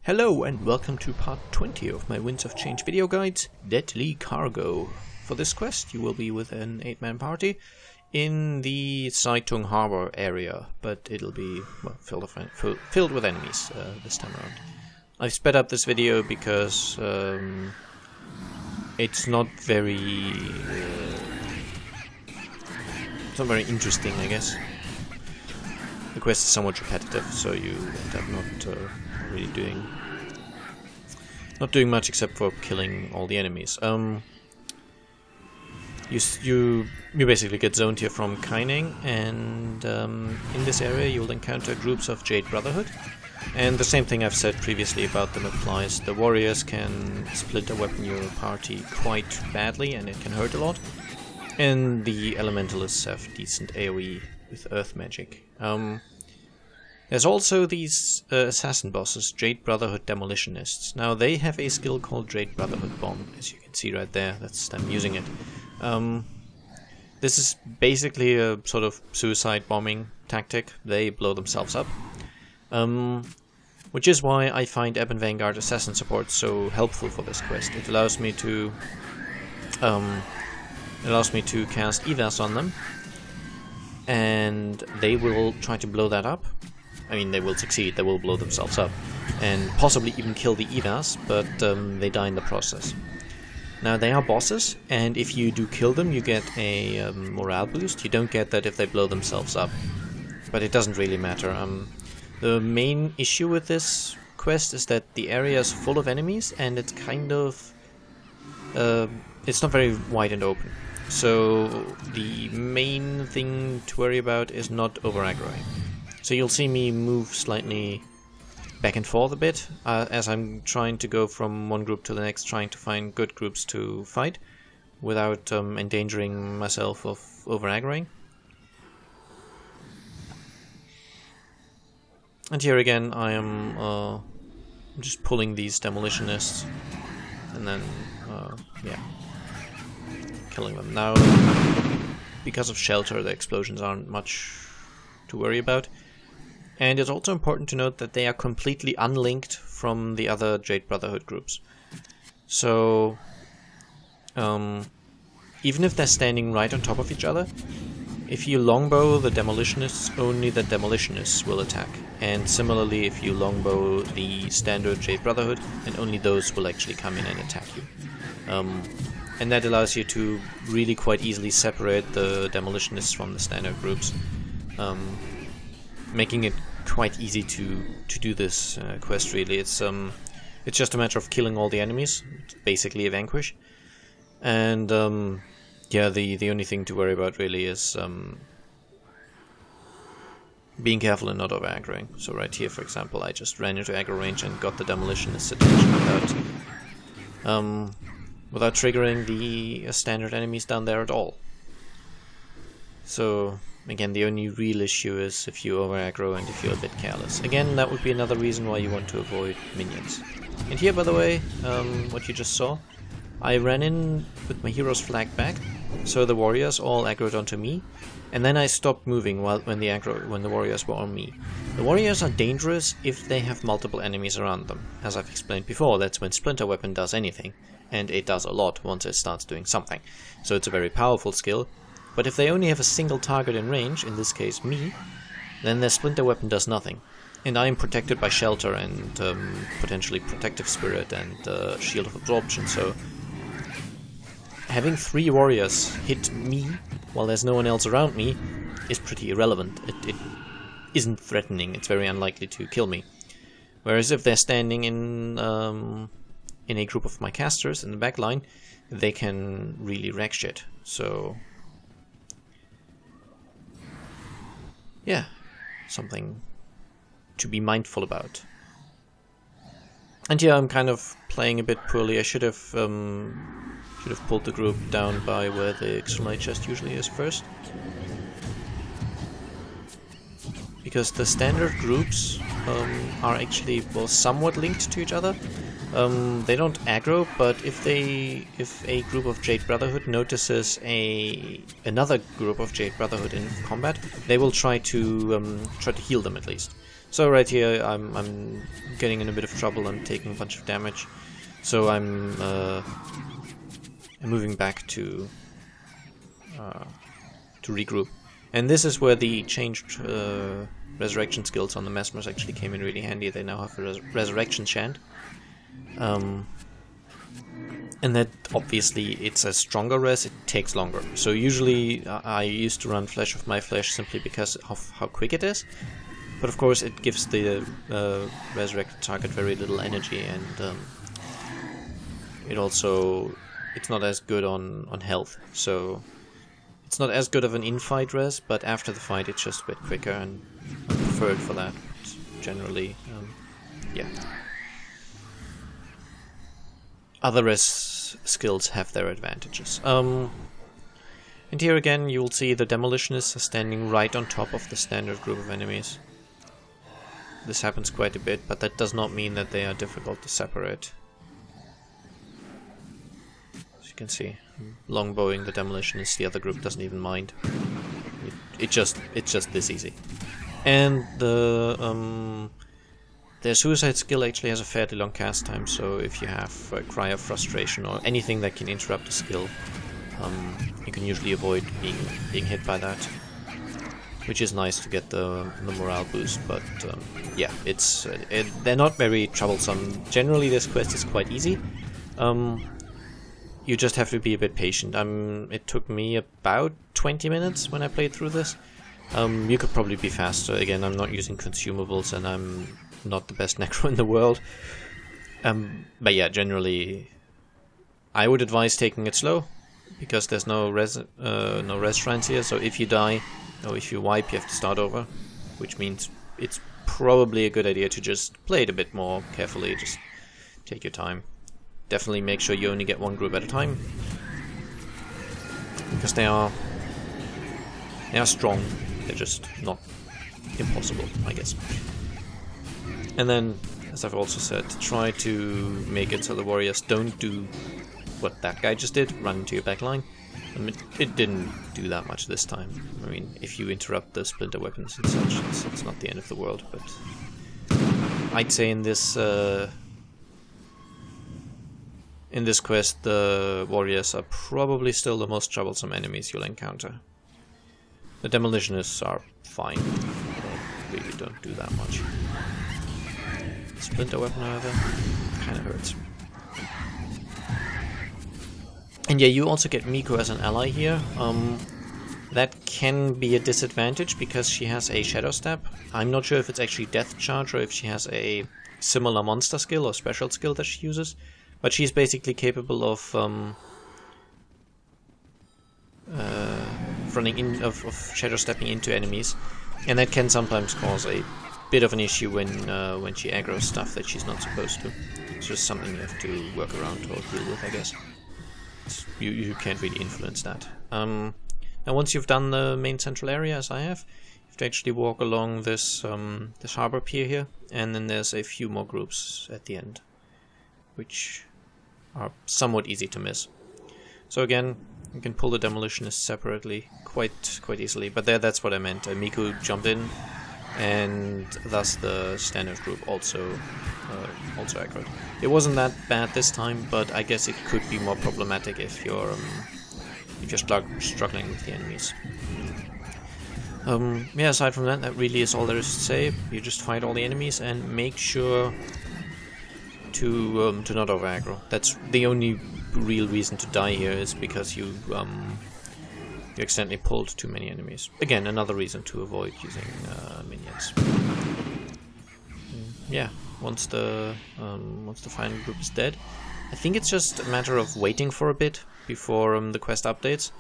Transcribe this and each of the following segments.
Hello and welcome to part 20 of my Winds of Change video guides, Deadly Cargo. For this quest you will be with an 8-man party in the Saitung Harbor area, but it'll be well, filled with enemies this time around. I've sped up this video because it's not very interesting, I guess. The quest is somewhat repetitive, so you end up not really doing much except for killing all the enemies. You basically get zoned here from Kaining, and in this area you'll encounter groups of Jade Brotherhood. And the same thing I've said previously about them applies. The warriors can splinter weapon your party quite badly, and it can hurt a lot. And the elementalists have decent AoE with earth magic. There's also these assassin bosses, Jade Brotherhood Demolitionists. Now they have a skill called Jade Brotherhood Bomb, as you can see right there. That's them using it. This is basically a sort of suicide bombing tactic. They blow themselves up. Which is why I find Ebon Vanguard Assassin support so helpful for this quest. It allows me to cast evas on them, and they will try to blow that up. I mean, they will succeed, they will blow themselves up, and possibly even kill the evas, but they die in the process. Now, they are bosses, and if you do kill them, you get a morale boost. You don't get that if they blow themselves up, but it doesn't really matter. The main issue with this quest is that the area is full of enemies, and it's kind of... it's not very wide and open. So the main thing to worry about is not over-aggroing. So you'll see me move slightly back and forth a bit as I'm trying to go from one group to the next, trying to find good groups to fight without endangering myself of over-aggroing. And here again I am just pulling these demolitionists and then yeah, killing them. Now, because of shelter, the explosions aren't much to worry about. And it's also important to note that they are completely unlinked from the other Jade Brotherhood groups. So, even if they're standing right on top of each other, if you longbow the demolitionists, only the demolitionists will attack. And similarly, if you longbow the standard Jade Brotherhood, then only those will actually come in and attack you. And that allows you to really quite easily separate the demolitionists from the standard groups, making it quite easy to do this quest. Really, it's just a matter of killing all the enemies. It's basically a vanquish, and yeah, the only thing to worry about really is being careful and not over aggroing. So right here, for example, I just ran into aggro range and got the demolitionist attention without triggering the standard enemies down there at all. So again, the only real issue is if you over aggro and if you're a bit careless. Again, that would be another reason why you want to avoid minions. And here, by the way, what you just saw, I ran in with my hero's flag back, so the warriors all aggroed onto me, and then I stopped moving when the warriors were on me. The warriors are dangerous if they have multiple enemies around them. As I've explained before, that's when Splinter Weapon does anything, and it does a lot once it starts doing something. So it's a very powerful skill. But if they only have a single target in range, in this case me, then their Splinter Weapon does nothing. And I am protected by Shelter and potentially Protective Spirit and Shield of Absorption, so having 3 warriors hit me while there's no one else around me is pretty irrelevant. It isn't threatening, it's very unlikely to kill me. Whereas if they're standing in a group of my casters in the back line, they can really wreck shit. So yeah, something to be mindful about. And yeah, I'm kind of playing a bit poorly. I should have pulled the group down by where the extra light chest usually is first, because the standard groups are actually somewhat linked to each other. They don't aggro, but if a group of Jade Brotherhood notices another group of Jade Brotherhood in combat, they will try to heal them at least. So right here, I'm getting in a bit of trouble. I'm taking a bunch of damage, so I'm moving back to regroup. And this is where the changed resurrection skills on the Mesmers actually came in really handy. They now have a resurrection chant. And that, obviously, it's a stronger res, it takes longer. So usually I used to run Flesh of My Flesh simply because of how quick it is. But of course it gives the resurrected target very little energy, and it's not as good on health. So it's not as good of an in-fight res, but after the fight it's just a bit quicker, and I prefer it for that, generally. Yeah. Other res skills have their advantages. And here again you'll see the Demolitionists are standing right on top of the standard group of enemies. This happens quite a bit, but that does not mean that they are difficult to separate. As you can see, longbowing the Demolitionists, the other group doesn't even mind. It's just this easy. And their suicide skill actually has a fairly long cast time, so if you have a Cry of Frustration or anything that can interrupt a skill, you can usually avoid being hit by that, which is nice to get the morale boost. But yeah, they're not very troublesome. Generally this quest is quite easy. You just have to be a bit patient. It took me about 20 minutes when I played through this. You could probably be faster. Again, I'm not using consumables and I'm not the best necro in the world. But yeah, generally I would advise taking it slow, because there's no res shrines here, so if you die or if you wipe you have to start over, which means it's probably a good idea to just play it a bit more carefully. Just take your time. Definitely make sure you only get one group at a time, because they are strong. They're just not impossible, I guess. And then, as I've also said, try to make it so the warriors don't do what that guy just did, run into your backline. I mean, it didn't do that much this time. I mean, if you interrupt the splinter weapons and such, it's not the end of the world, but I'd say in this quest, the warriors are probably still the most troublesome enemies you'll encounter. The Demolitionists are fine. They really don't do that much. Splinter weapon, however, kind of hurts. And yeah, you also get Miko as an ally here. That can be a disadvantage because she has a Shadow Step. I'm not sure if it's actually Death Charge or if she has a similar monster skill or special skill that she uses. But she's basically capable of Shadow Stepping into enemies. And that can sometimes cause a bit of an issue when she aggroes stuff that she's not supposed to. It's just something you have to work around or deal with, I guess. You can't really influence that. Now once you've done the main central area, as I have, you have to actually walk along this harbor pier here, and then there's a few more groups at the end, which are somewhat easy to miss. So again, you can pull the Demolitionists separately quite easily, but that's what I meant. Miku jumped in, and thus the standard group also aggroed. It wasn't that bad this time, but I guess it could be more problematic if you're struggling with the enemies. Yeah, aside from that really is all there is to say. You just fight all the enemies and make sure to not over aggro. That's the only real reason to die here, is because you accidentally pulled too many enemies. Again, another reason to avoid using minions. Yeah, once the final group is dead, I think it's just a matter of waiting for a bit before the quest updates.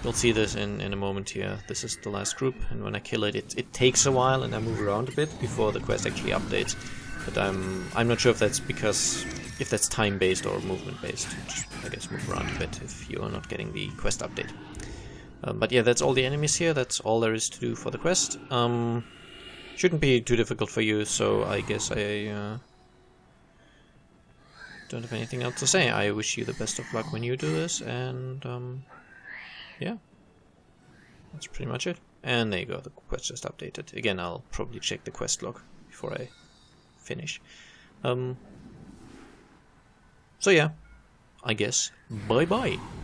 You'll see this in a moment here. This is the last group, and when I kill it, it takes a while, and I move around a bit before the quest actually updates. But I'm not sure if that's time-based or movement-based. Just, I guess, move around a bit if you're not getting the quest update. But yeah, that's all the enemies here. That's all there is to do for the quest. Shouldn't be too difficult for you, so I guess I don't have anything else to say. I wish you the best of luck when you do this, and yeah, that's pretty much it. And there you go, the quest just updated. Again, I'll probably check the quest log before I finish. So yeah, I guess bye bye.